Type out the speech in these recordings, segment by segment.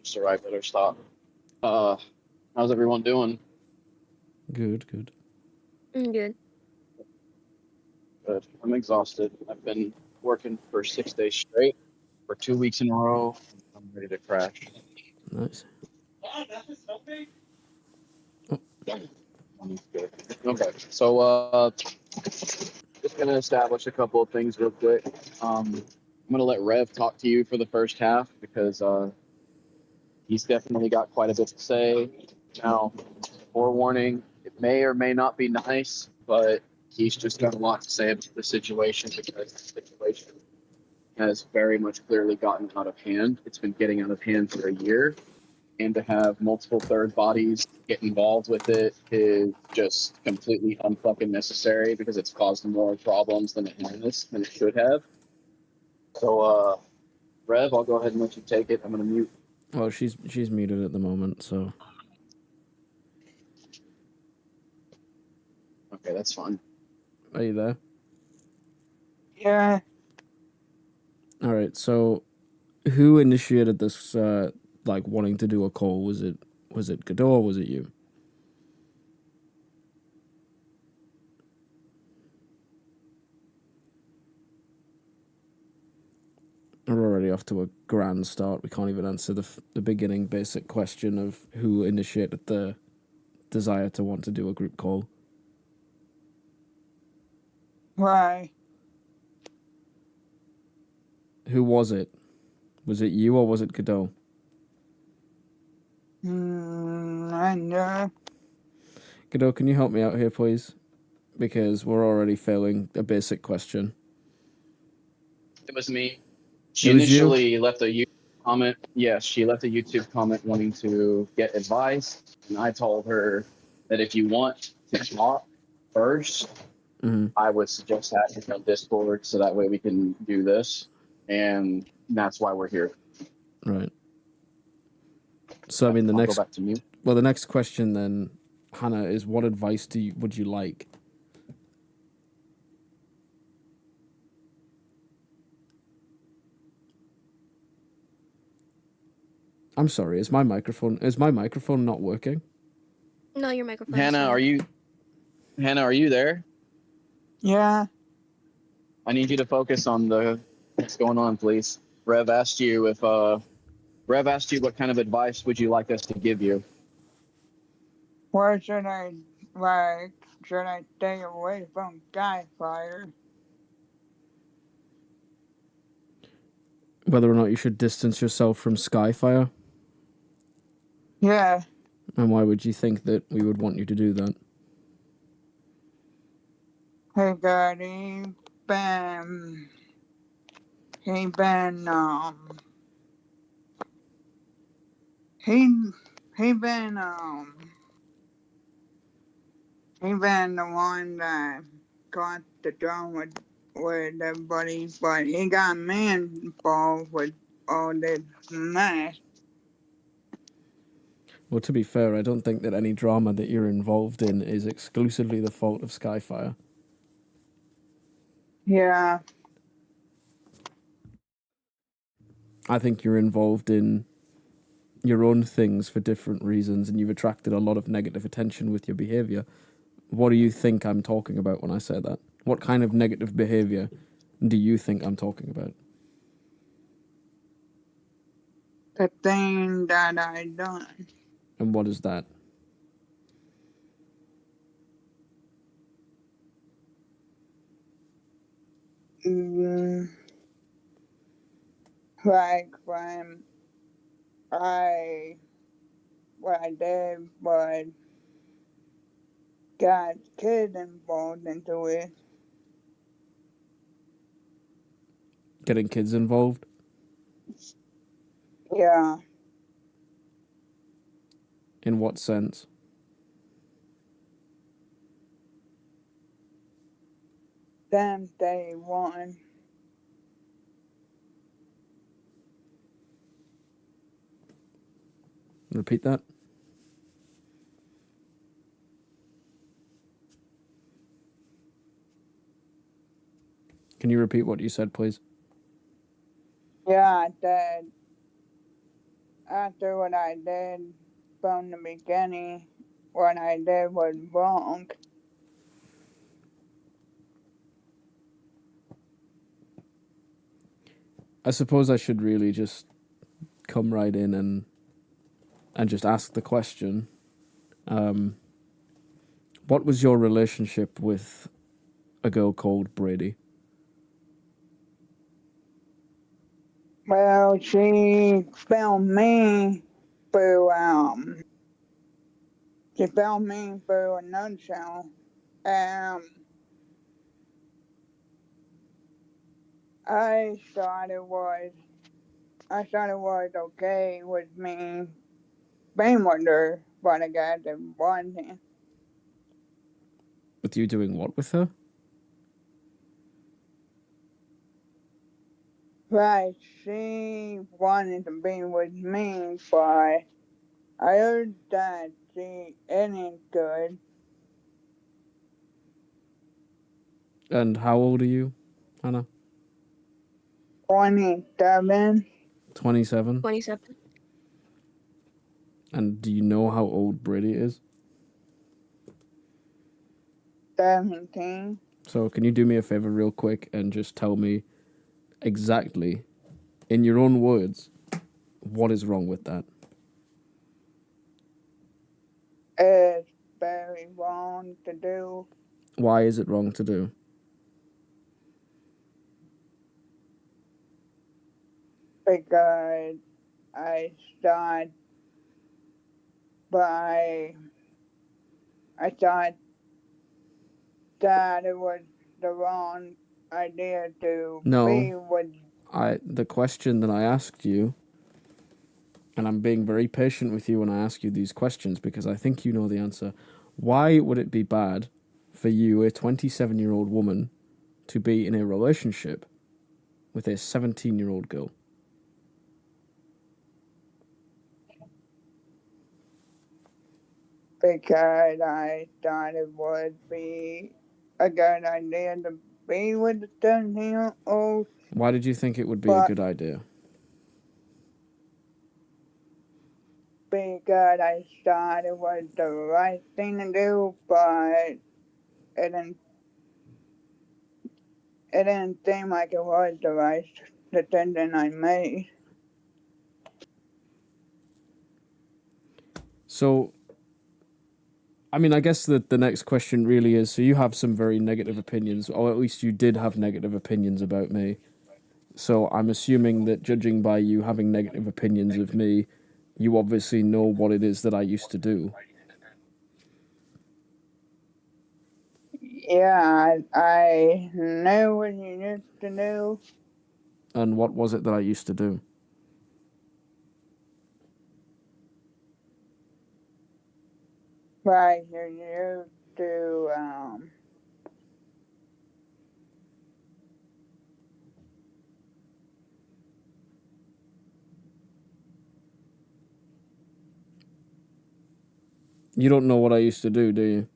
Just arrived at our stop. Uh, how's everyone doing? Good, good. Good. Good. I'm exhausted. I've been working for 6 days straight for 2 weeks in a row. I'm ready to crash. Nice. Good. Okay, so just gonna establish a couple of things real quick. I'm gonna let Rev talk to you for the first half because he's definitely got quite a bit to say. Now, forewarning, it may or may not be nice, but he's just got a lot to say about the situation because the situation has very much clearly gotten out of hand. It's been getting out of hand for a year, and to have multiple third bodies get involved with it is just completely unfucking necessary because it's caused more problems than it should have. So, Rev, I'll go ahead and let you take it. I'm gonna mute. Well, she's muted at the moment, so Okay, that's fine. are you there? Yeah, All right. So, who initiated this? Like wanting to do a call? Was it Godot or was it you? We're already off to a grand start. We can't even answer the beginning basic question of who initiated the desire to want to do a group call. why? Who was it? Was it you or was it Godot? I know. Godot, can you help me out here, please? Because we're already failing a basic question. It was me. It She was you? initially left a YouTube comment. Yes, she left a YouTube comment wanting to get advice, and I told her that if you want to talk first, Mm-hmm. I would suggest that on Discord so that way we can do this, and that's why we're here. Right. So I mean, I'll go back to you. the next question then, Hannah, is what advice would you like? I'm sorry, is my microphone not working? No, your microphone is Hannah, fine. Hannah, are you there? Yeah, I need you to focus on the what's going on, please. Rev asked you what kind of advice would you like us to give you. what should I like? Should I stay away from guy fire? Whether or not you should distance yourself from Skyfire? Yeah, And why would you think that we would want you to do that? hey buddy, been, he been, he, he been, he been the one that got the drum with everybody, but he got me involved with all this mess. Well, to be fair, I don't think that any drama that you're involved in is exclusively the fault of Skyfire. Yeah, I think you're involved in your own things for different reasons, and you've attracted a lot of negative attention with your behavior. What do you think I'm talking about when I say that? What kind of negative behavior do you think I'm talking about? the thing that I done. And what is that? Mm, like when I what I did was got kids involved into it. Getting kids involved? Yeah, In what sense? then they won. Repeat that? Can you repeat what you said, please? Yeah, that after what I did from the beginning, what I did was wrong. I suppose I should really just come right in and just ask the question. What was your relationship with a girl called Brady? Well, she found me through a nutshell. Um, I thought it was I thought it was okay with me being with her, but I got to wanting. With you doing what with her? Right, she wanted to be with me, but I heard that she isn't good. And how old are you, Hannah? 27, 27. 27. And do you know how old Brady is? 17. So can you do me a favor real quick and just tell me exactly, in your own words, what is wrong with that? It's very wrong to do Why is it wrong to do? because I thought by I thought that it was the wrong idea to No, be with. the question that I asked you, and I'm being very patient with you when I ask you these questions because I think you know the answer. Why would it be bad for you, a 27-year-old woman, to be in a relationship with a 17-year-old girl? Because I thought it would be a good idea to be with the 17-year-old, Why did you think it would be a but good idea? because I thought it was the right thing to do, but didn't, it didn't seem like it was the right decision I made. So, I mean, I guess that the next question really is, so you have some very negative opinions, or at least you did have negative opinions about me. So I'm assuming that judging by you having negative opinions of me, you obviously know what it is that I used to do. Yeah, I knew what you used to do. And what was it that I used to do? Right, you used to, You don't know what I used to do you?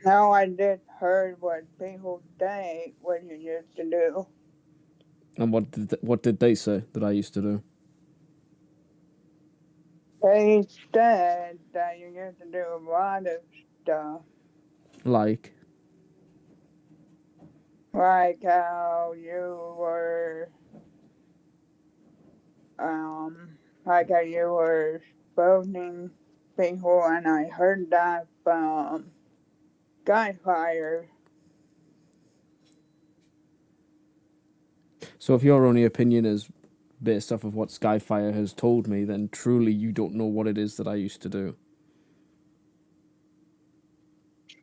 now I just heard what people say what you used to do. And what did they say that I used to do? They said that you used to do a lot of stuff, Like, like how you were, um, like how you were exposing people, and I heard that from Skyfire. so if your only opinion is based off of what Skyfire has told me, then truly you don't know what it is that I used to do.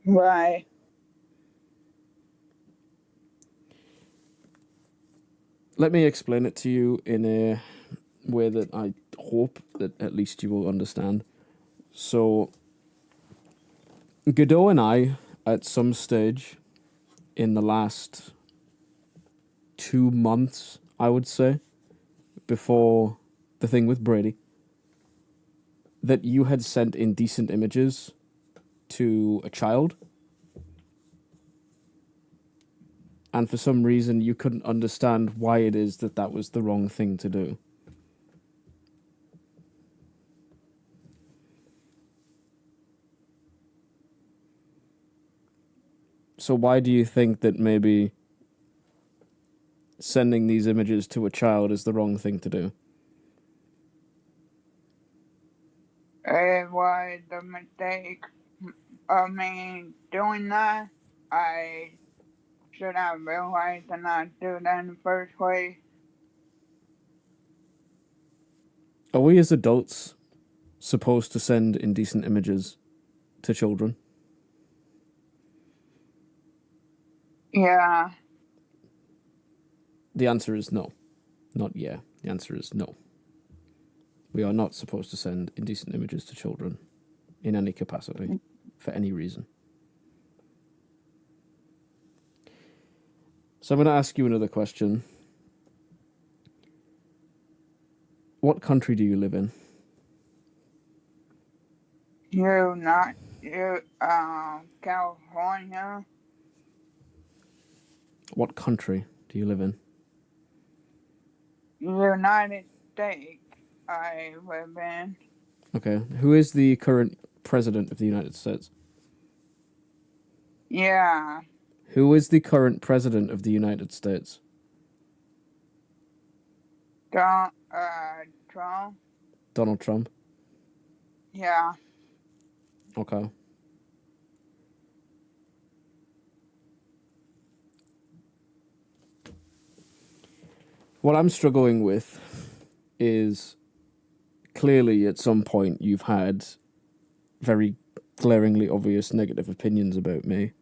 Right, Let me explain it to you in a way that I hope that at least you will understand. So, Godot and I, at some stage in the last 2 months, I would say, before the thing with Brady, that you had sent indecent images to a child, and for some reason you couldn't understand why it is that that was the wrong thing to do. So why do you think that maybe sending these images to a child is the wrong thing to do? It was a mistake of me doing that. I should have realized to not do that in the first place. Are we as adults supposed to send indecent images to children? Yeah, The answer is no. Not yeah. The answer is no. We are not supposed to send indecent images to children in any capacity, for any reason. So I'm going to ask you another question. What country do you live in? California. What country do you live in? United States I live in. Okay. Who is the current president of the United States? Yeah, Who is the current president of the United States? Trump. Donald Trump. Yeah, Okay. What I'm struggling with is clearly at some point you've had very glaringly obvious negative opinions about me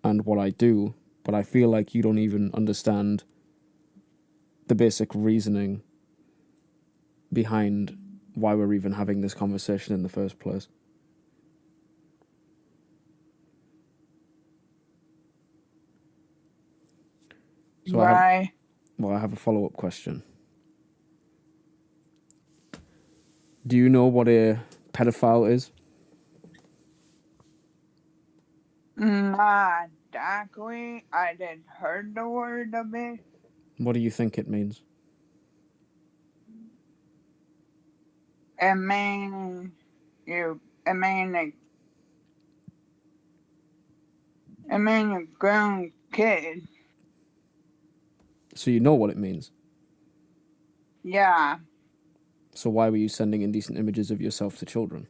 and what I do, but I feel like you don't even understand the basic reasoning behind why we're even having this conversation in the first place. So why? I have a follow-up question. Do you know what a pedophile is? Not exactly. I did heard the word of it. What do you think it means? It means it means a grown kid. So you know what it means. Yeah, So why were you sending indecent images of yourself to children?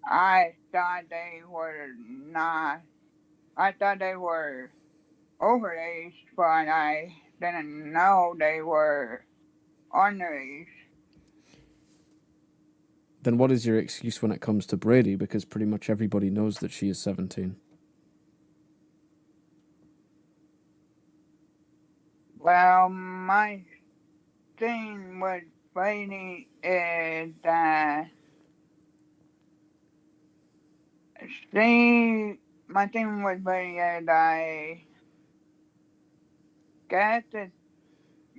I thought they were not. I thought they were overage, but I didn't know they were underage. Then what is your excuse when it comes to Brady? Because pretty much everybody knows that she is 17. Well, my thing with Brady is that my thing with Brady is I guess it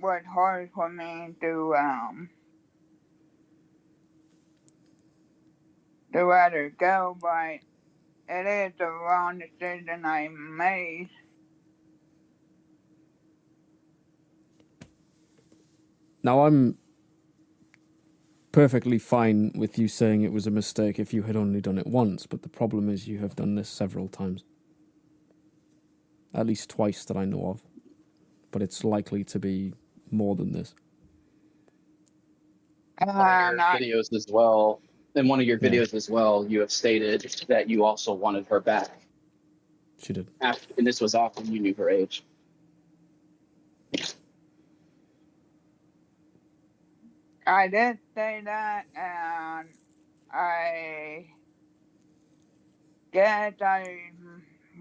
was hard for me to let her go, but it is the wrong decision I made. Now, I'm perfectly fine with you saying it was a mistake if you had only done it once, but the problem is you have done this several times. At least twice that I know of. But it's likely to be more than this. One of your Not videos as well. In one of your Yeah. videos as well, you have stated that you also wanted her back. She did. And this was after you knew her age. I did say that, and I guess I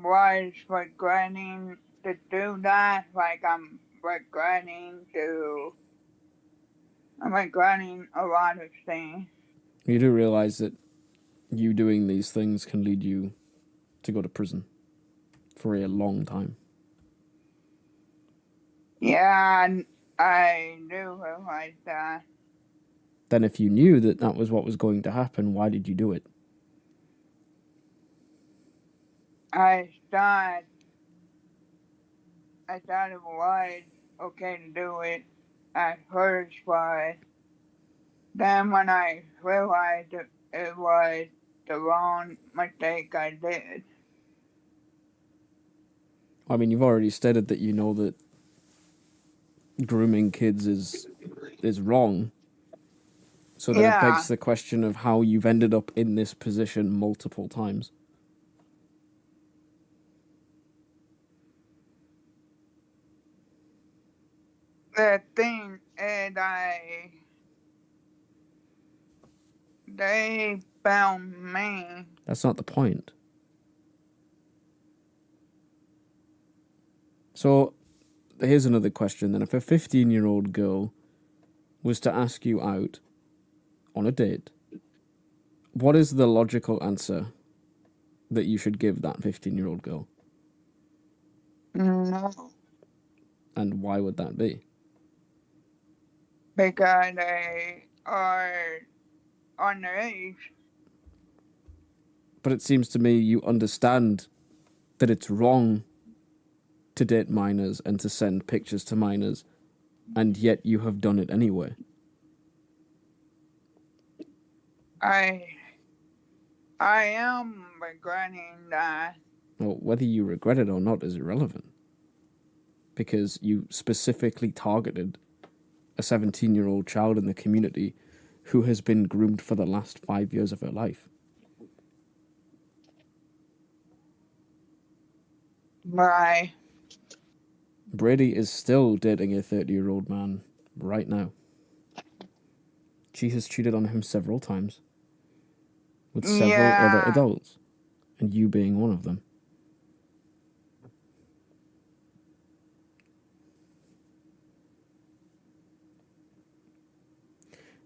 was regretting to do that. Like I'm regretting a lot of things. You do realize that you doing these things can lead you to go to prison for a long time. Yeah, and I do realize that. Then if you knew that that was what was going to happen, why did you do it? I thought it was okay to do it at first, but then when I realized it was the wrong mistake I did. I mean, you've already stated that you know that grooming kids is wrong. So then it Yeah, begs the question of how you've ended up in this position multiple times. the thing is they found me. That's not the point. So here's another question then. If a 15-year-old girl was to ask you out on a date, what is the logical answer that you should give that 15-year-old girl? No, And why would that be? because they are underage. But it seems to me you understand that it's wrong to date minors and to send pictures to minors, and yet you have done it anyway. I I am regretting that. Well, whether you regret it or not is irrelevant, because you specifically targeted a 17-year-old child in the community who has been groomed for the last 5 years of her life. Right. Brady is still dating a 30-year-old man right now. She has cheated on him several times with several other Yeah. adults, and you being one of them.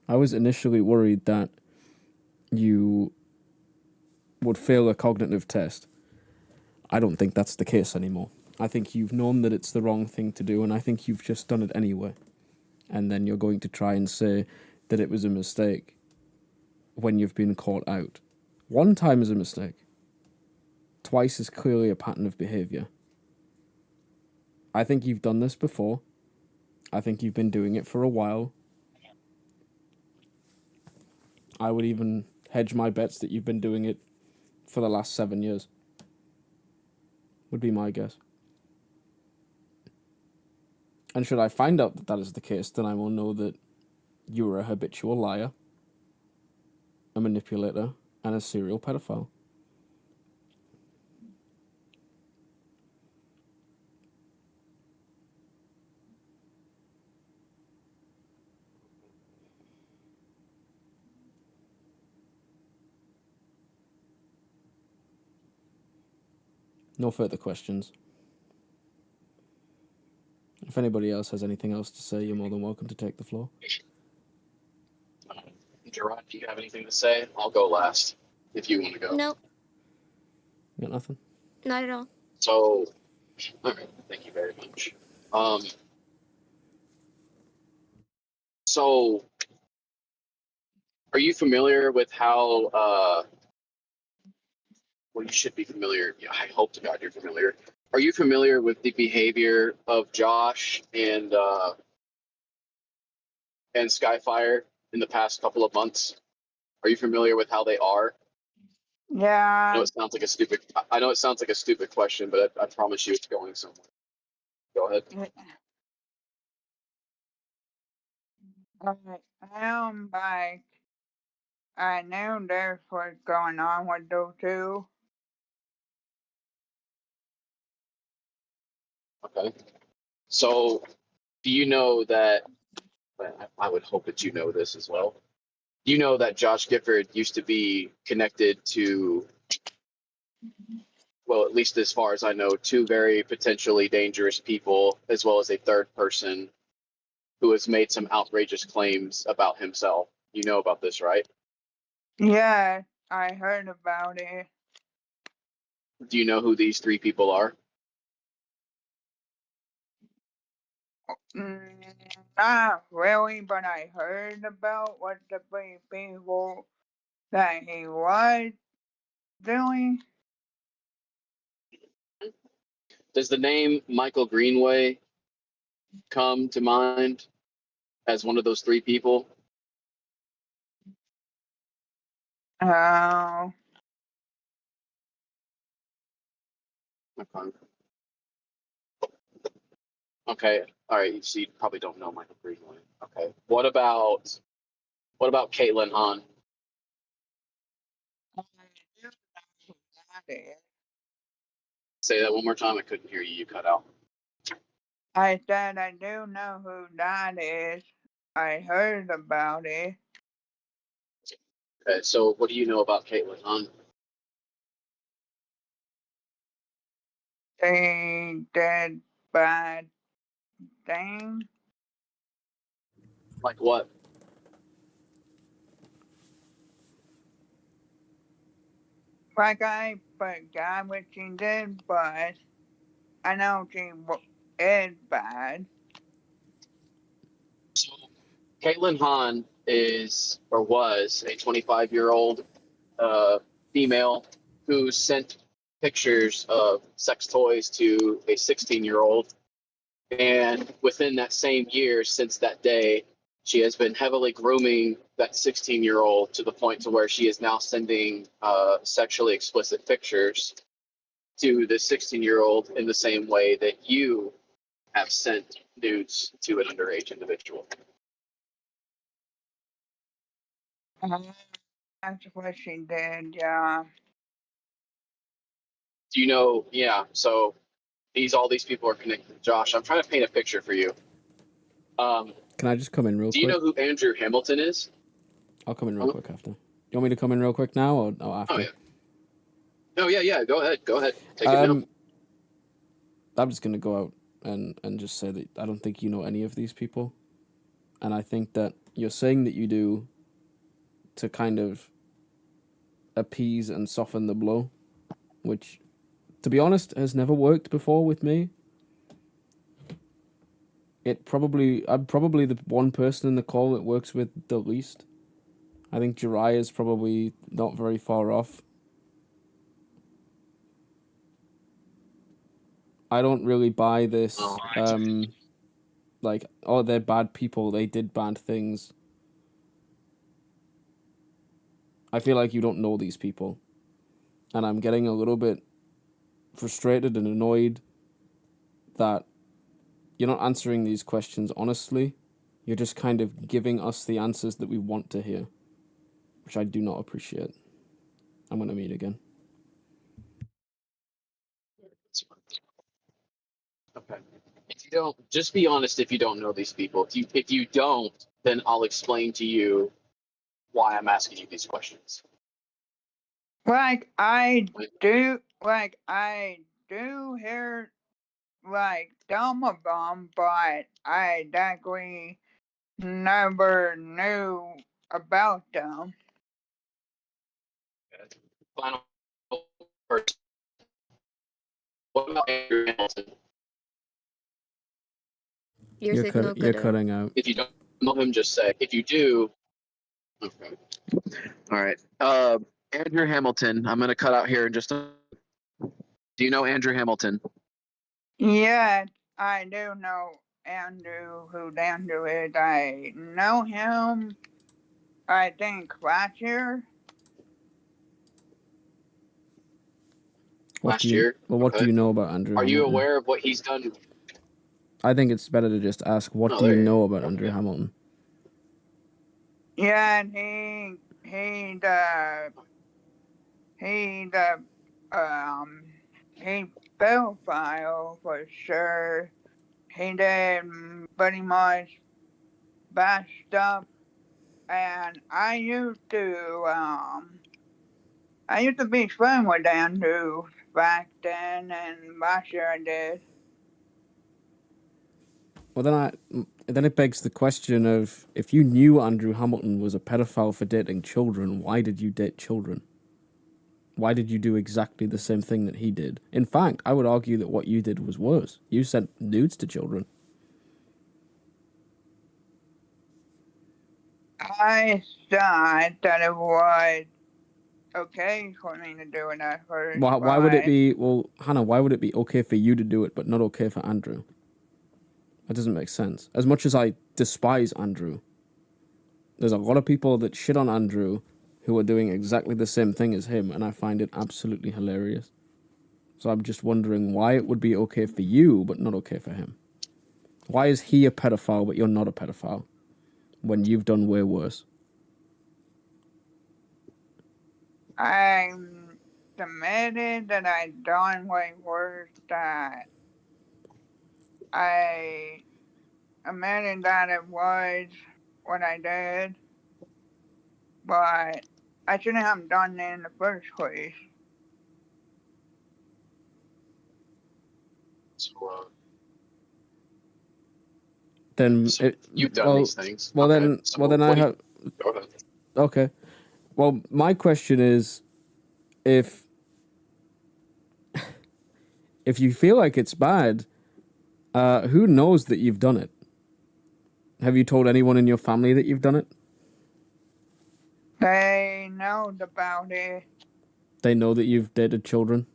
I was initially worried that you would fail a cognitive test. I don't think that's the case anymore. I think you've known that it's the wrong thing to do, and I think you've just done it anyway. And then you're going to try and say that it was a mistake when you've been caught out. One time is a mistake. Twice is clearly a pattern of behaviour. I think you've done this before. I think you've been doing it for a while. I would even hedge my bets that you've been doing it for the last 7 years. Would be my guess. And should I find out that that is the case, then I will know that you are a habitual liar, a manipulator, and a serial pedophile. No further questions. If anybody else has anything else to say, you're more than welcome to take the floor. Gerard, do you have anything to say? I'll go last if you want to go. Nope, You got nothing? not at all. So, okay, thank you very much. So, are you familiar with how? Well, you should be familiar. Yeah, I hope to God you're familiar. Are you familiar with the behavior of Josh and Skyfire in the past couple of months? Are you familiar with how they are? I know Yeah. it sounds like a stupid. I know it sounds like a stupid question, but I promise you, it's going somewhere. Go ahead. I am like, I knew this was going on with those two. Okay. So, do you know that? I would hope that you know this as well. You know that Josh Gifford used to be connected to, well, at least as far as I know, two very potentially dangerous people, as well as a third person who has made some outrageous claims about himself. You know about this, right? Yeah, I heard about it. Do you know who these three people are? Mm, Not really, but I heard about what the three people that he was doing. Does the name Michael Greenway come to mind as one of those three people? Oh, Okay. Okay. All right. So you probably don't know Michael Greenway. Okay. What about Caitlin Hahn? I do know who that is. Say that one more time. I couldn't hear you. You cut out. I said I do know who that is. I heard about it. Okay. So what do you know about Caitlin Hahn? They did bad thing. Like what? Like I forgot what she did, but I know is bad. So Caitlin Hahn is or was a 25-year-old female who sent pictures of sex toys to a 16-year-old. And within that same year, since that day, she has been heavily grooming that 16-year-old to the point to where she is now sending sexually explicit pictures to the 16-year-old in the same way that you have sent nudes to an underage individual. That's what she did, yeah. Do you know? Yeah. So all these people are connected. Josh, I'm trying to paint a picture for you. Um, Can I just come in real do you quick? know who Andrew Hamilton is? I'll come in real quick after. You want me to come in real quick now or Oh after? yeah. No, yeah. Go ahead. Take it now. I'm just gonna go out and just say that I don't think you know any of these people, and I think that you're saying that you do to kind of appease and soften the blow, which, to be honest, has never worked before with me. I'm probably the one person in the call it works with the least. I think Jiraiya is probably not very far off. I don't really buy this, like, oh, they're bad people, they did bad things. I feel like you don't know these people. And I'm getting a little bit frustrated and annoyed that you're not answering these questions honestly. You're just kind of giving us the answers that we want to hear, which I do not appreciate. I'm going to meet again. Okay. If you don't, just be honest. If you don't know these people, if you don't, then I'll explain to you why I'm asking you these questions. I do hear some of them, but I exactly never knew about them. Final person. What about Andrew Hamilton? Your signal You're cut out. cutting out. If you don't know him, just say. If you do, okay. All right. Andrew Hamilton. I'm gonna cut out here in just a. Do you know Andrew Hamilton? Yeah, I do know Andrew, who Andrew is. I know him, I think, last year. What do Last you year. what do Okay. you know about Andrew Are you Hamilton? aware of what he's done? I think it's better to just ask, what Oh, do you there you know go. about Andrew Okay. Hamilton? Yeah, and he the he pedophile for sure. He did pretty much bad stuff, and I used to be friends with Andrew back then, and last year I did. Well, then it begs the question of, if you knew Andrew Hamilton was a pedophile for dating children, why did you date children? Why did you do exactly the same thing that he did? In fact, I would argue that what you did was worse. You sent nudes to children. I thought that it was okay for me to do it at first, Why would it but be, well, Hannah, why would it be okay for you to do it but not okay for Andrew? That doesn't make sense. As much as I despise Andrew, there's a lot of people that shit on Andrew who are doing exactly the same thing as him, and I find it absolutely hilarious. So I'm just wondering why it would be okay for you, but not okay for him. Why is he a pedophile, but you're not a pedophile, when you've done way worse? I'm admitted that I done way worse. That I admitted that it was what I did, but I shouldn't have done it in the first place. So, Then, so you've done these things. well Okay. then, So well then I what do you, have. go ahead. Okay. Well, my question is, if you feel like it's bad, who knows that you've done it? Have you told anyone in your family that you've done it? They know about it. They know that you've dated children?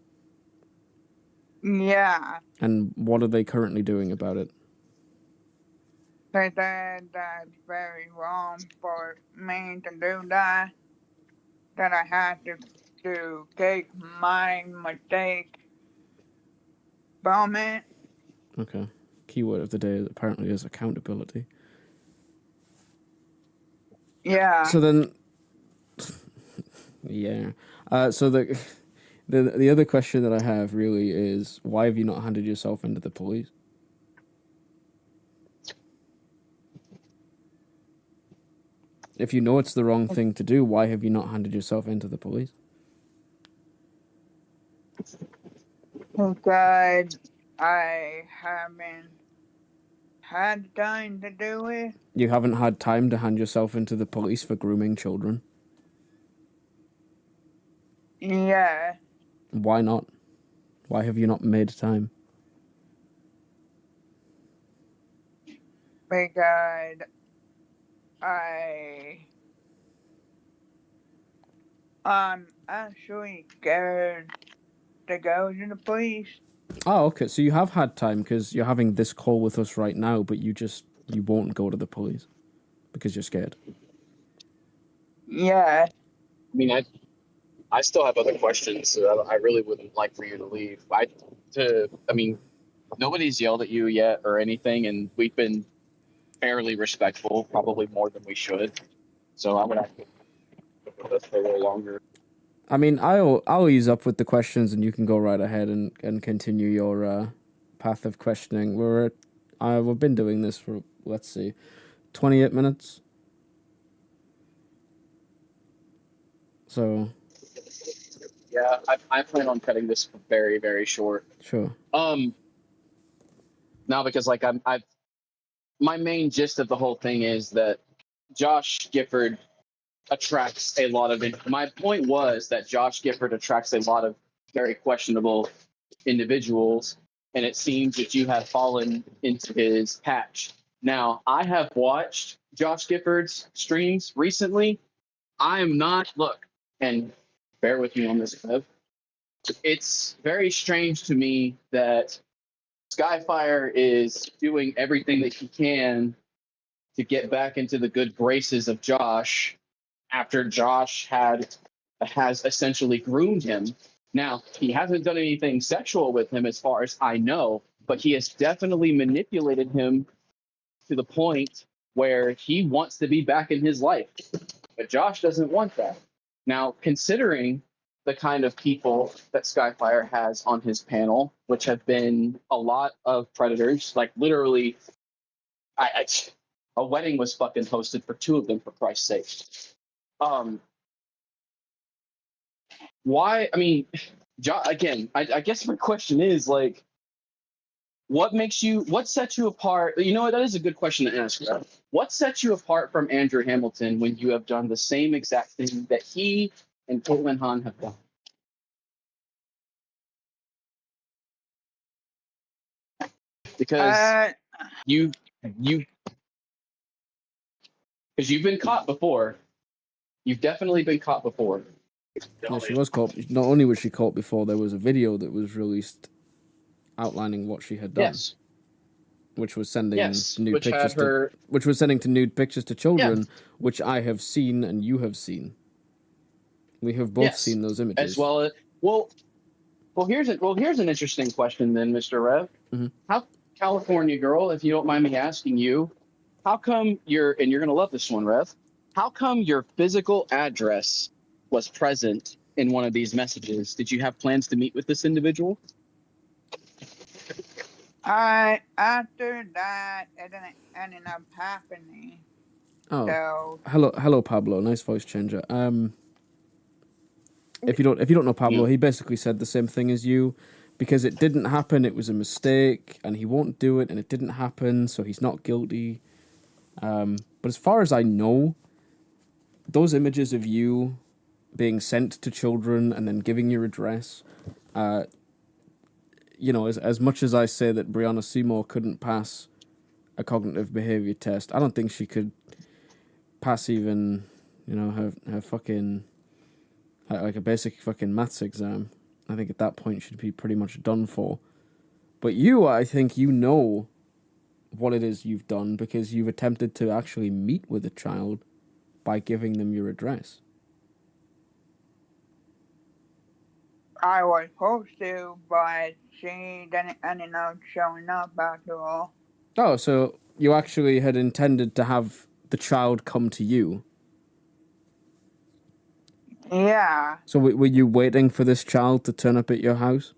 Yeah, And what are they currently doing about it? they said that's very wrong for me to do that. That I had to take my mistake from it. Okay. Keyword of the day apparently is accountability. Yeah, So then, yeah. So the other question that I have really is, why have you not handed yourself into the police? If you know it's the wrong thing to do, why have you not handed yourself into the police? because I haven't had time to do it. You haven't had time to hand yourself into the police for grooming children. Yeah, Why not? Why have you not made time? because I I'm actually scared to go to the police. Oh, okay. So you have had time because you're having this call with us right now, but you won't go to the police because you're scared. Yeah, I mean, I still have other questions. So I really wouldn't like for you to leave. I mean, nobody's yelled at you yet or anything, and we've been fairly respectful, probably more than we should. So I'm gonna have to go with us for a little longer. I mean, I'll ease up with the questions, and you can go right ahead and continue your path of questioning. We've been doing this for, let's see, 28 minutes. So Yeah, I plan on cutting this very, very short. sure. Now because like I've my main gist of the whole thing is that Josh Gifford attracts a lot of my point was that Josh Gifford attracts a lot of very questionable individuals, and it seems that you have fallen into his patch. Now, I have watched Josh Gifford's streams recently. I am not look, and bear with me on this, Kev. It's very strange to me that Skyfire is doing everything that he can to get back into the good graces of Josh after Josh has essentially groomed him. Now, he hasn't done anything sexual with him as far as I know, but he has definitely manipulated him to the point where he wants to be back in his life. But Josh doesn't want that. Now, considering the kind of people that Skyfire has on his panel, which have been a lot of predators, like literally, I a wedding was fucking hosted for two of them, for Christ's sake. Um, why? I mean, again, I guess my question is like, what sets you apart? You know what? That is a good question to ask. Right? What sets you apart from Andrew Hamilton when you have done the same exact thing that he and Caitlin Hahn have done? Because uh, you you because you've been caught before. You've definitely been caught before. Yeah, she was caught. Not only was she caught before, there was a video that was released outlining what she had done, Yes, which was sending yes, nude which had pictures to, her. which was sending to nude pictures to Yeah, children, which I have seen and you have seen. We have both yes, seen those as images. well as well. here's an interesting question then, Mr. Rev. Mhm. How California girl, if you don't mind me asking you, how come you're gonna love this one, Rev? How come your physical address was present in one of these messages? Did you have plans to meet with this individual? After that, it didn't ended up happening. Oh, So hello, Pablo. Nice voice changer. If you don't know Pablo, he basically said the same thing as you, because it didn't happen. It was a mistake, and he won't do it, and it didn't happen, so he's not guilty. But as far as I know, those images of you being sent to children and then giving your address, as much as I say that Brianna Seymour couldn't pass a cognitive behavior test, I don't think she could pass even, her fucking, like a basic fucking maths exam. I think at that point she'd be pretty much done for. But you, I think you know what it is you've done because you've attempted to actually meet with a child by giving them your address. I was supposed to, but she didn't end up showing up after all. Oh, so you actually had intended to have the child come to you? Yeah. So were you waiting for this child to turn up at your house?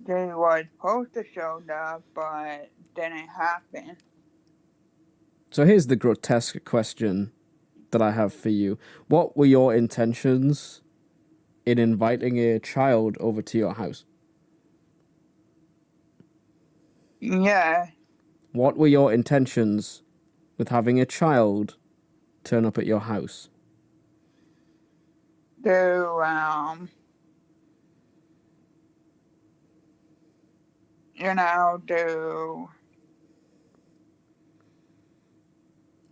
They was supposed to show up, but didn't happen. So here's the grotesque question that I have for you. What were your intentions in inviting a child over to your house? Yeah. What were your intentions with having a child turn up at your house? To to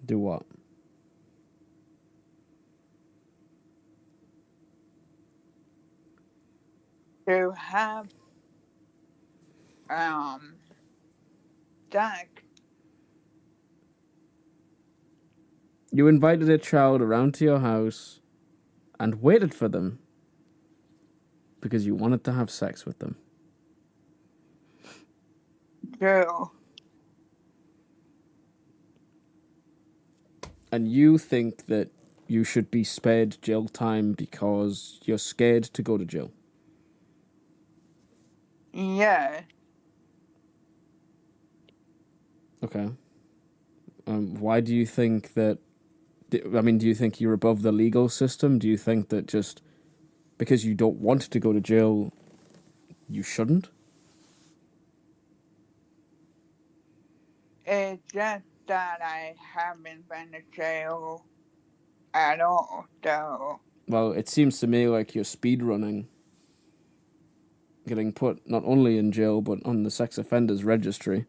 Do what? have Jack. You invited a child around to your house and waited for them because you wanted to have sex with them. To And you think that you should be spared jail time because you're scared to go to jail. yeah. Okay. Why do you think that... I mean, do you think you're above the legal system? Do you think that just because you don't want to go to jail, you shouldn't? It's just that I haven't been to jail at all, so Well, it seems to me like you're speedrunning, getting put not only in jail, but on the sex offenders registry.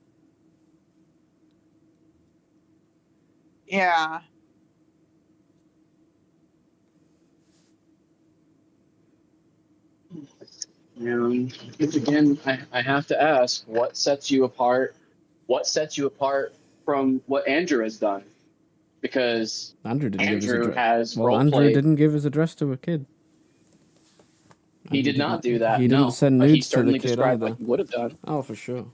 yeah. Which again, I have to ask, what sets you apart? What sets you apart from what Andrew has done? Because Andrew didn't give his Andrew address. has Well, role Andrew played. didn't give his address to a kid. He did not do that. He no, didn't send but he nudes to the certainly kid described either. like he would have done. Oh, for sure.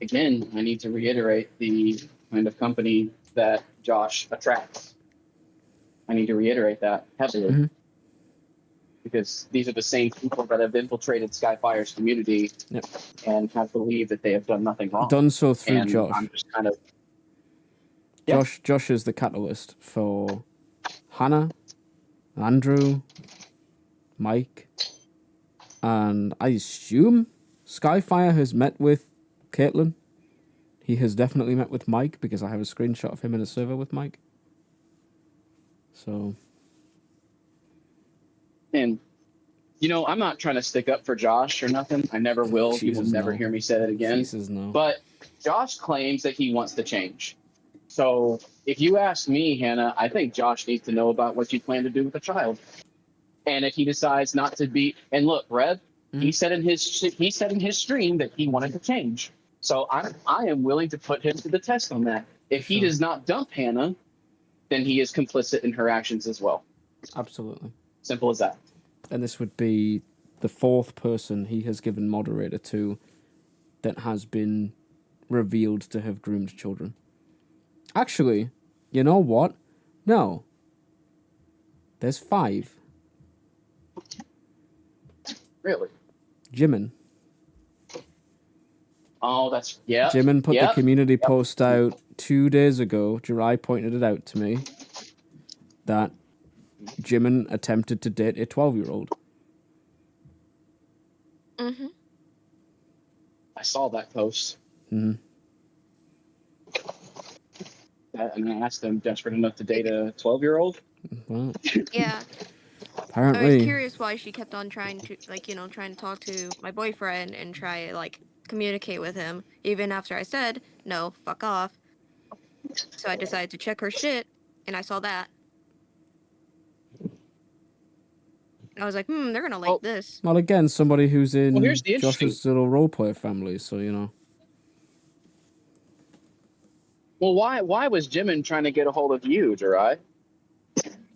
Again, I need to reiterate the kind of company that Josh attracts. I need to reiterate that heavily. Mhm. Because these are the same people that have infiltrated Skyfire's community Yep. and have believed that they have done nothing wrong. Done so through and Josh. I'm just kind of Yeah. Josh is the catalyst for Hannah, Andrew, Mike, and I assume Skyfire has met with Caitlin. He has definitely met with Mike because I have a screenshot of him in a server with Mike. So, and I'm not trying to stick up for Josh or nothing. I never will. You will Jesus, never no. hear me say that again. Jesus, no. But Josh claims that he wants to change. So if you ask me, Hannah, I think Josh needs to know about what you plan to do with the child. And if he decides not to be, and look, Rev, he said in his stream that he wanted to change. So I am willing to put him to the test on that. If he Sure. does not dump Hannah, then he is complicit in her actions as well. Absolutely. Simple as that. And this would be the fourth person he has given moderator to that has been revealed to have groomed children. Actually, you know what? No. There's 5. Really? Jimin. Oh, that's yeah. Jimin put the community Yep. post out 2 days ago. Jirai pointed it out to me that Jimin attempted to date a 12-year-old. Mm-hmm. I saw that post. Mm-hmm. I mean, that's them desperate enough to date a 12-year-old. Well, Yeah. I was apparently, curious why she kept on trying to, like, trying to talk to my boyfriend and try, like, communicate with him, even after I said, no, fuck off. So I decided to check her shit, and I saw that. I was like, they're gonna like Oh, this. well, again, somebody who's well, in here's the interesting. Josh's little roleplay family, so, you know. Well, why was Jimin trying to get a hold of you, Jirai?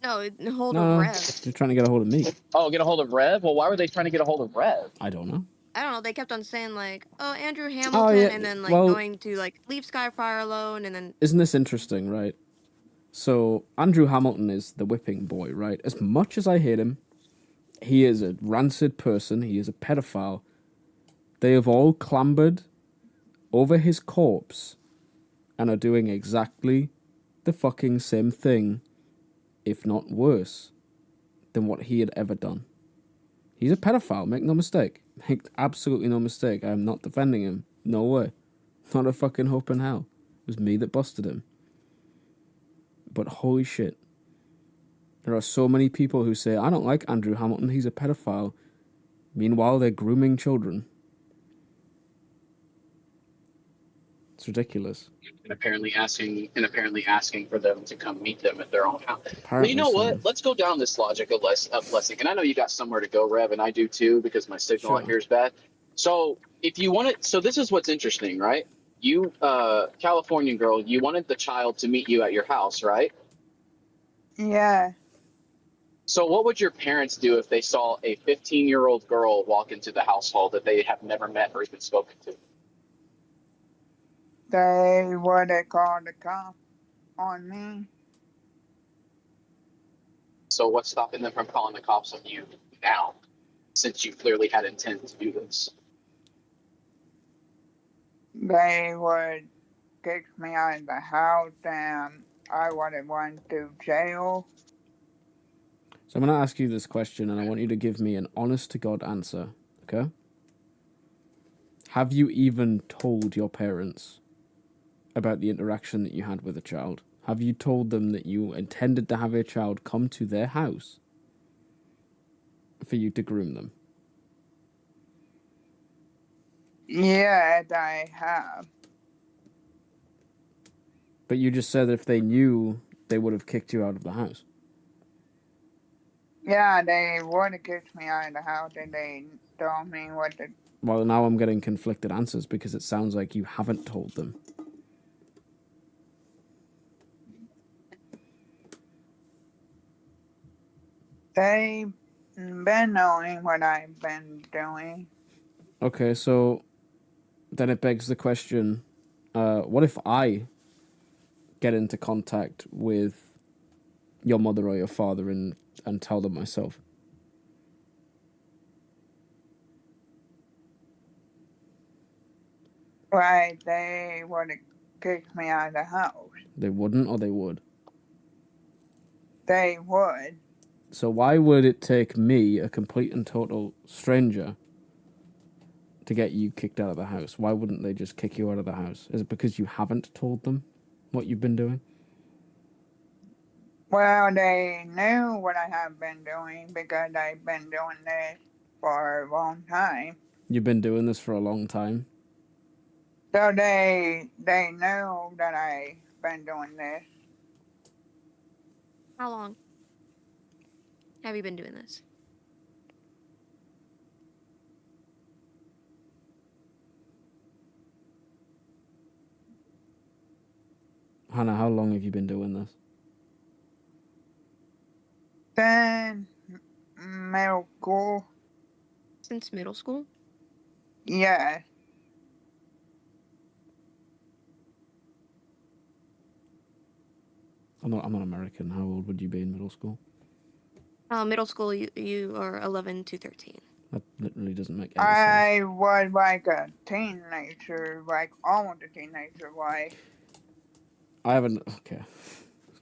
No, hold of No, Rev. they're trying to get a hold of me. Oh, get a hold of Rev? Well, why were they trying to get a hold of Rev? I don't know. I don't know, they kept on saying, like, oh, Andrew Hamilton, Oh, yeah, and then, like, well, going to, like, leave Skyfire alone, and then... Isn't this interesting, right? So, Andrew Hamilton is the whipping boy, right? As much as I hate him, he is a rancid person, he is a pedophile. They have all clambered over his corpse and are doing exactly the fucking same thing, if not worse, than what he had ever done. He's a pedophile, make no mistake. Make absolutely no mistake. I am not defending him. No way. Not a fucking hope in hell. It was me that busted him. But holy shit. There are so many people who say, I don't like Andrew Hamilton, he's a pedophile. Meanwhile, they're grooming children. It's ridiculous. And apparently asking for them to come meet them at their own house. Well, you Apparently know so. what? Let's go down this logic of blessing. And I know you got somewhere to go, Rev, and I do too, because my signal Sure. out here is bad. So if you want it, so this is what's interesting, right? You, Californian girl, you wanted the child to meet you at your house, right? Yeah. So what would your parents do if they saw a 15-year-old girl walk into the household that they have never met or even spoken to? They would have called the cops on me. So what's stopping them from calling the cops on you now, since you clearly had intent to do this? They would kick me out of the house and I would have went to jail. So I'm going to ask you this question, and I want you to give me an honest-to-God answer, okay? Have you even told your parents about the interaction that you had with a child? Have you told them that you intended to have a child come to their house for you to groom them? Yes, I have. But you just said that if they knew, they would have kicked you out of the house. Yeah, they would have kicked me out of the house and they told me what to. Well, now I'm getting conflicted answers because it sounds like you haven't told them. They've been knowing what I've been doing. Okay, so then it begs the question, what if I get into contact with your mother or your father and tell them myself? Right, they would have kicked me out of the house. They wouldn't, or they would? They would. So why would it take me, a complete and total stranger, to get you kicked out of the house? Why wouldn't they just kick you out of the house? Is it because you haven't told them what you've been doing? Well, they knew what I have been doing because I've been doing this for a long time. You've been doing this for a long time. So they know that I've been doing this. How long have you been doing this? Hannah, how long have you been doing this? Then middle school. Since middle school? Yeah. I'm not American. How old would you be in middle school? Middle school, you are 11 to 13. That literally doesn't make any sense. I was like a teenager, like almost a teenager, like. I haven't. Okay.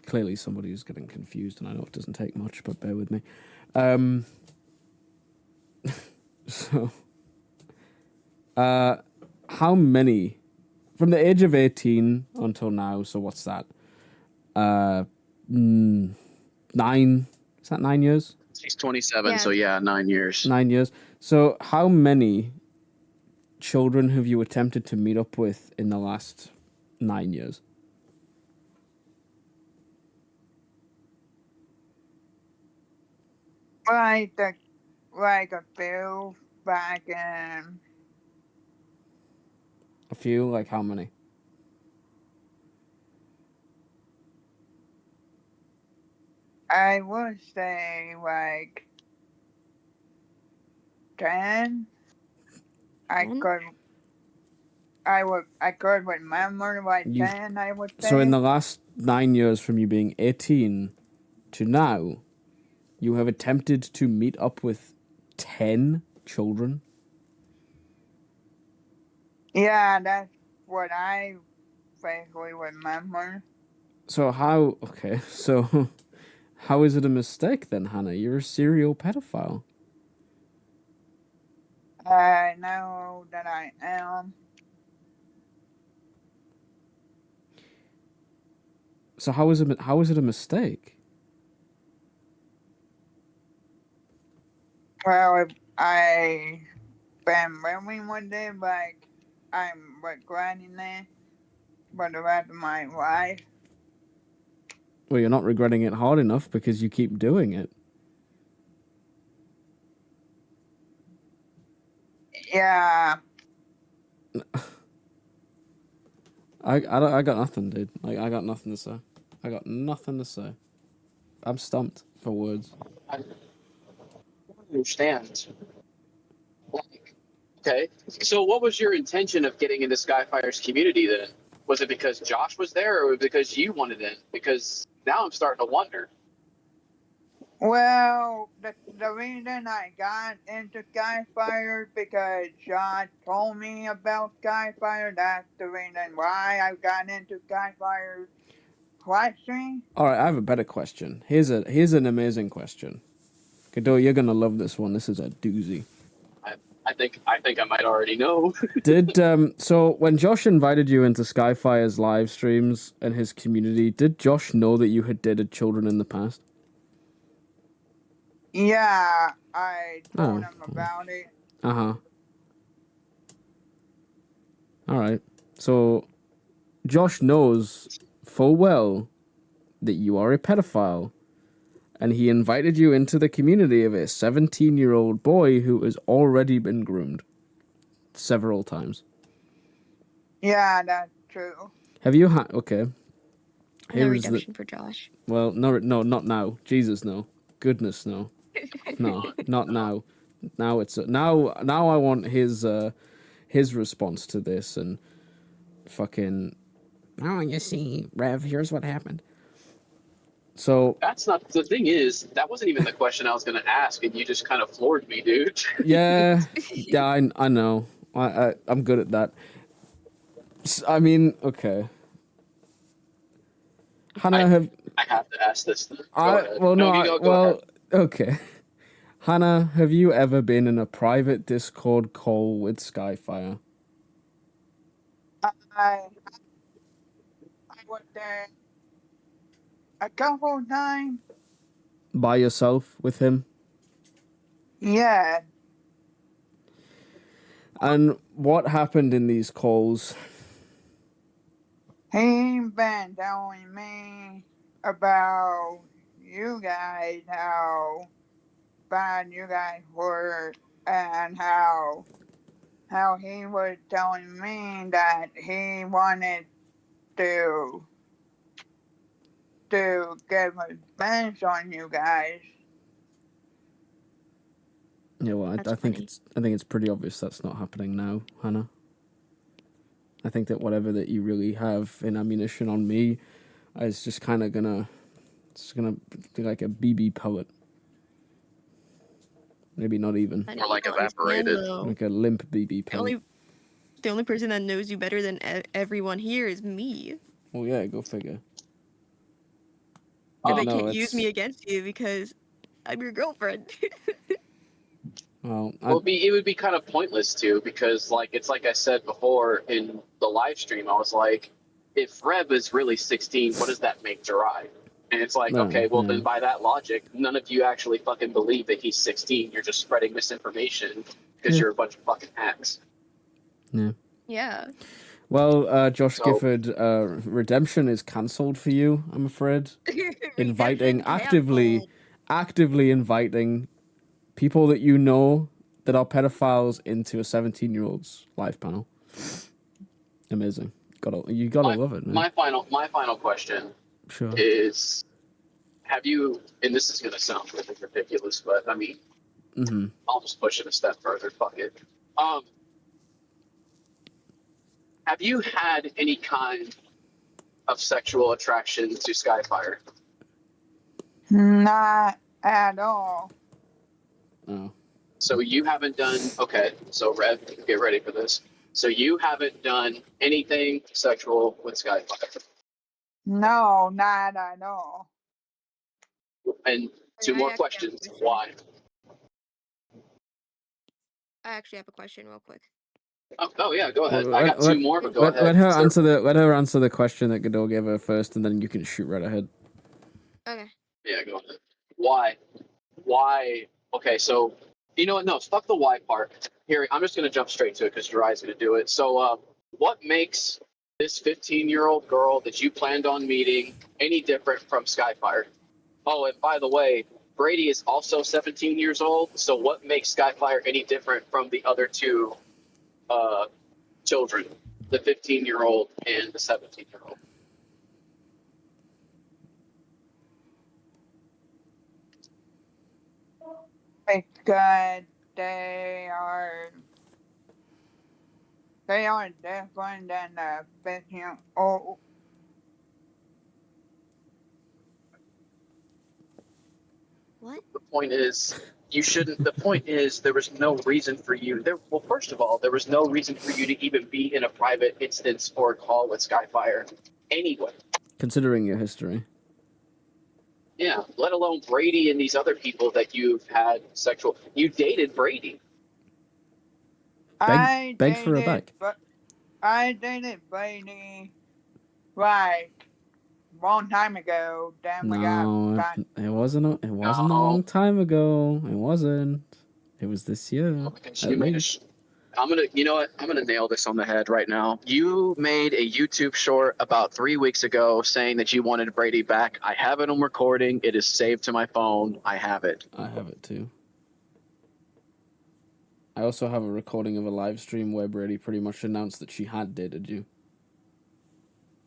Clearly, somebody is getting confused, and I know it doesn't take much, but bear with me. So, how many from the age of 18 until now? So what's that? 9. Is that 9 years? He's 27, Yeah. so yeah, 9 years. 9 years. So how many children have you attempted to meet up with in the last 9 years? Like a few back in. A few. Like how many? I would say like 10. I 10? could. I could remember like You've 10. I would So in say. the last 9 years, from you being 18 to now, you have attempted to meet up with 10 children. Yeah, that's what I vaguely remember. So how? Okay, so how is it a mistake then, Hannah? You're a serial pedophile. I know that I am. So how is it a mistake? Well, if I been living with it, like I'm regretting it for the rest of my life. Well, you're not regretting it hard enough because you keep doing it. Yeah. I got nothing, dude. Like I got nothing to say. I got nothing to say. I'm stumped for words. I don't understand. Like, okay, so what was your intention of getting into Skyfire's community then? Was it because Josh was there, or because you wanted in? Because now I'm starting to wonder. Well, the reason I got into Skyfire because John told me about Skyfire. That's the reason why I got into Skyfire. Question? All right, I have a better question. Here's an amazing question. Kado, you're gonna love this one. This is a doozy. I, I think I might already know. Did so when Josh invited you into Skyfire's live streams and his community, did Josh know that you had dated children in the past? Yeah, I told Oh, him about it. uh-huh. All right. So Josh knows full well that you are a pedophile, and he invited you into the community of a 17-year-old boy who has already been groomed several times. Yeah, that's true. Have you had okay? No Here's the redemption for Josh. well, no, not now. Jesus, no. Goodness, no. No, not now. Now it's now. I want his response to this and fucking. Oh, you see, Rev. Here's what happened. So That's not the thing. Is that wasn't even the question I was going to ask, and you just kind of floored me, dude. yeah, yeah, I know. I'm good at that. I mean, okay. Hannah, I have I have to ask this. Go I? ahead. Well, no, No, you go ahead. okay. Hannah, have you ever been in a private Discord call with Skyfire? I I was there a couple times. By yourself with him? Yeah, And what happened in these calls? he been telling me about you guys, how bad you guys were, and how he was telling me that he wanted to to give advice on you guys. Yeah, well, That's I think funny. it's pretty obvious that's not happening now, Hannah. I think that whatever that you really have in ammunition on me is just kind of gonna be like a BB pellet. Maybe not even. I More like don't understand, evaporated. though. Like a limp BB The pellet. only person that knows you better than everyone here is me. Well, yeah, go figure. And Yeah, they no, can't use it's me against you because I'm your girlfriend. well, It would be kind of pointless too, because like I said before in the live stream, I was like, if Reb is really 16, what does that make Jirai? And it's like, no, okay, well then no. by that logic, none of you actually fucking believe that he's 16. You're just spreading misinformation because Yeah. you're a bunch of fucking hacks. Yeah. Yeah. Well, Josh So- Gifford, redemption is cancelled for you, I'm afraid. Inviting Redemption actively inviting people that you know that are pedophiles into a 17-year-old's live panel. Amazing. You gotta love it, man. My final question Sure. is, have you? And this is gonna sound really ridiculous, but I mean, Mm-hmm. I'll just push it a step further. Fuck it. Have you had any kind of sexual attraction to Skyfire? Not at all. Oh. So you haven't done, okay, so Rev, get ready for this. So you haven't done anything sexual with Skyfire. No, not at all. And two more questions. Why? I actually have a question real quick. Oh yeah, go ahead. Well, I got two more, but go ahead. Let her answer the question that Godot gave her first, and then you can shoot right ahead. Okay. Yeah, go ahead. Why? Why? Okay, so you know what? No, fuck the why part. Here, I'm just gonna jump straight to it because Jiraiya's gonna do it. So, what makes this 15-year-old girl that you planned on meeting any different from Skyfire? Oh, and by the way, Brady is also 17 years old. So, what makes Skyfire any different from the other two children, the 15-year-old and the 17-year-old? Because they are different than the 15-year-old. What? The point is, you shouldn't. The point is, there was no reason for you. Well, first of all, there was no reason for you to even be in a private instance or a call with Skyfire anyway. Considering your history. Yeah, let alone Brady and these other people that you've had sexual. You dated Brady. Beg for her back. But I dated Brady like long time ago. Then we No, got it wasn't a long time ago. It wasn't. It was this year. You made I'm gonna, you know what? I'm gonna nail this on the head right now. You made a YouTube short about 3 weeks ago saying that you wanted Brady back. I have it on recording. It is saved to my phone. I have it. I have it too. I also have a recording of a live stream where Brady pretty much announced that she had dated you.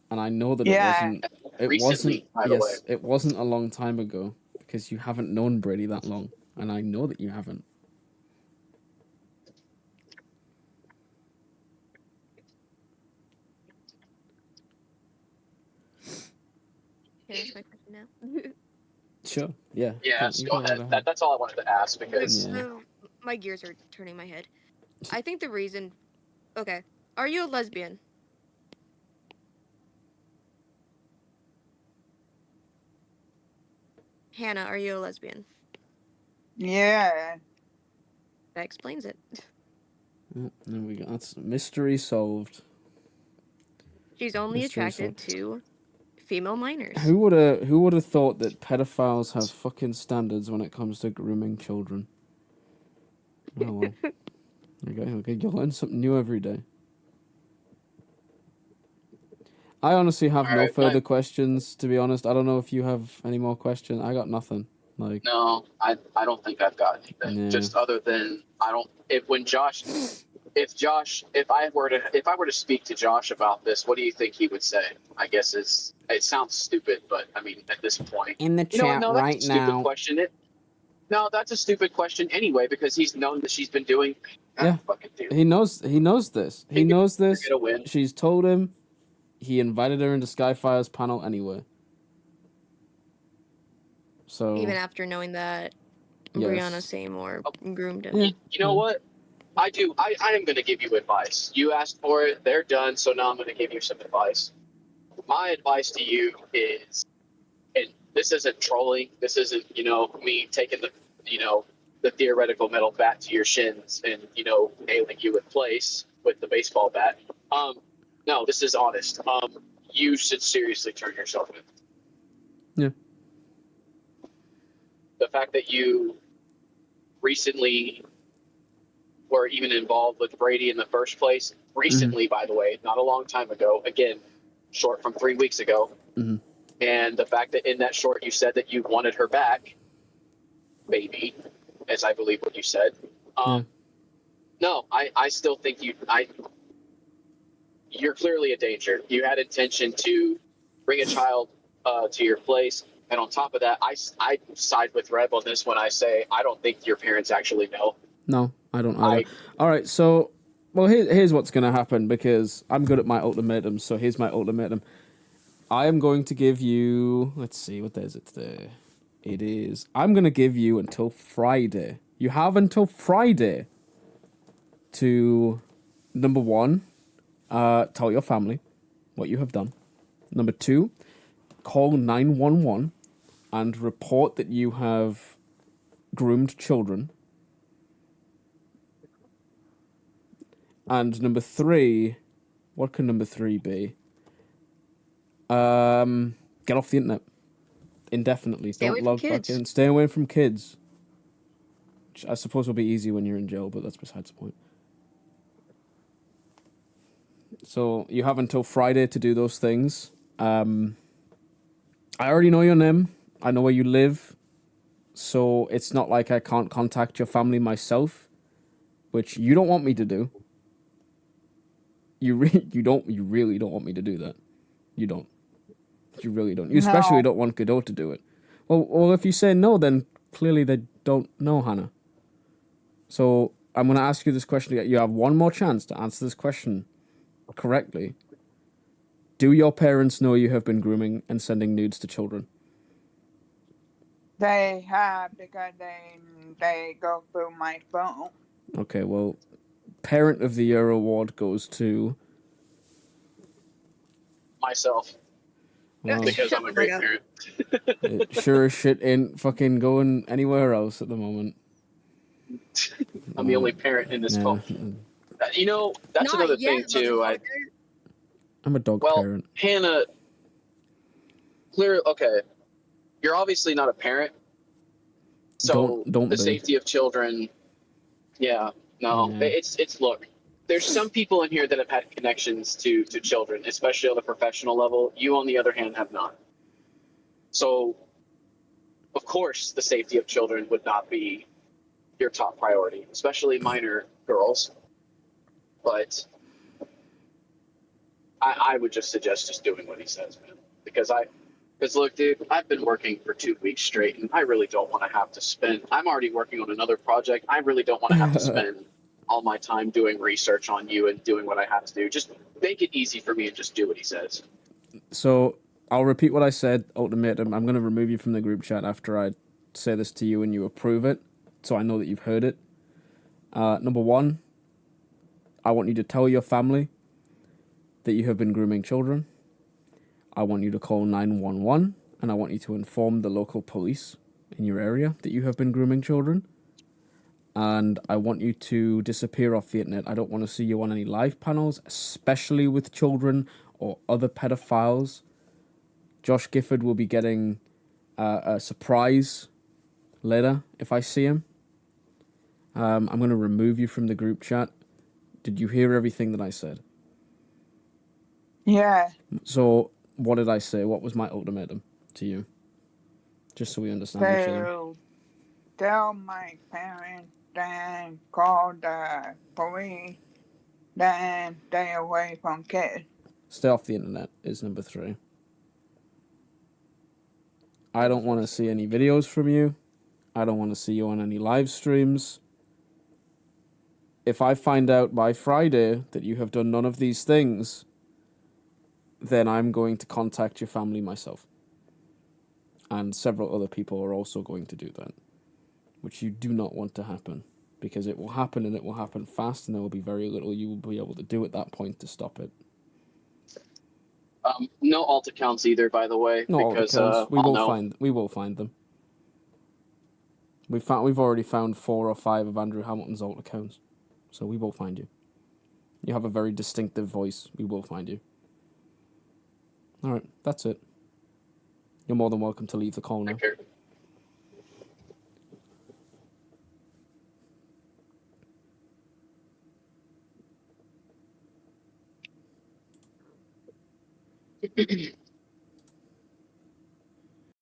And I know that Recently, by the way. it wasn't a long time ago because you haven't known Brady that long, and I know that you haven't. Can I ask my question now? Sure. Yeah. Yeah, go ahead. That's all I wanted to ask because My gears are turning my head. I think the reason. Okay. Are you a lesbian? Hannah, are you a lesbian? yeah. That explains it. There we go. That's mystery solved. She's only attracted to female minors. Who would have thought that pedophiles have fucking standards when it comes to grooming children? Oh well. Okay, you learn something new every day. I honestly have no further questions, to be honest. I don't know if you have any more questions. I got nothing. No, I don't think I've got anything. Yeah. Just other than when Josh, if I were to speak to Josh about this, what do you think he would say? I guess it sounds stupid, but I mean, at this point, In the you know what? chat No, that's right a stupid now. question. No, that's a stupid question anyway, because he's known that she's been doing. Yeah. Fucking dude. He knows this. He knows this. Get a win. She's told him. He invited her into Skyfire's panel anyway. So Even after knowing that Brianna Seymour groomed him. Yeah. You know what? I am going to give you advice. You asked for it. They're done. So now I'm going to give you some advice. My advice to you is, and this isn't trolling. This isn't, me taking the theoretical metal bat to your shins and, nailing you in place with the baseball bat. No, this is honest. You should seriously turn yourself in. Yeah. The fact that you recently were even involved with Brady in the first place, recently, by the way, not a long time ago, again, short from 3 weeks ago. And the fact that in that short you said that you wanted her back, baby, as I believe what you said. No, I still think you're clearly a danger. You had intention to bring a child to your place. And on top of that, I side with Rev on this when I say I don't think your parents actually know. No, I don't either. All right, so, well, here's what's going to happen, because I'm good at my ultimatums, so here's my ultimatum. I am going to give you, let's see, what day is it today? I'm going to give you until Friday. You have until Friday to, number one, tell your family what you have done. Number two, call 911 and report that you have groomed children. And number three, what can number three be? Get off the internet indefinitely. Don't log back in. Stay away from kids. Which I suppose will be easy when you're in jail, but that's besides the point. So you have until Friday to do those things. I already know your name. I know where you live. So it's not like I can't contact your family myself, which you don't want me to do. You really don't want me to do that. You don't. You really don't. You especially don't want Godot to do it. Well, if you say no, then clearly they don't know Hannah. So I'm going to ask you this question again. You have one more chance to answer this question correctly. Do your parents know you have been grooming and sending nudes to children? They have, because they go through my phone. Okay, well, Parent of the Year award goes to myself. Well, because I'm a great parent. It sure as shit ain't fucking going anywhere else at the moment. I'm the only parent in this phone. That's another thing too. I'm a dog parent. Hannah, okay, you're obviously not a parent, so don't the be. safety of children. It's look. There's some people in here that have had connections to children, especially on the professional level. You, on the other hand, have not. So, of course, the safety of children would not be your top priority, especially minor girls. But I would just suggest just doing what he says, man. Because look, dude, I've been working for 2 weeks straight, and I really don't want to have to spend. I'm already working on another project. I really don't want to have to spend all my time doing research on you and doing what I have to do. Just make it easy for me and just do what he says. So I'll repeat what I said, ultimatum. I'm going to remove you from the group chat after I say this to you and you approve it, so I know that you've heard it. Number one, I want you to tell your family that you have been grooming children. I want you to call 911, and I want you to inform the local police in your area that you have been grooming children. And I want you to disappear off the internet. I don't want to see you on any live panels, especially with children or other pedophiles. Josh Gifford will be getting a surprise later if I see him. I'm going to remove you from the group chat. Did you hear everything that I said? Yeah. So, what did I say? What was my ultimatum to you? Just so we understand each other. Tell my parents and call the police then stay away from kids. Stay off the internet is number 3. I don't want to see any videos from you. I don't want to see you on any live streams. If I find out by Friday that you have done none of these things, then I'm going to contact your family myself. And several other people are also going to do that, which you do not want to happen, because it will happen and it will happen fast, and there will be very little you will be able to do at that point to stop it. No alt accounts either, by the way, Not all the because accounts. We I'll will know. find them. We've already found 4 or 5 of Andrew Hamilton's alt accounts, so we will find you. You have a very distinctive voice. We will find you. All right, that's it. You're more than welcome to leave the call now. Okay.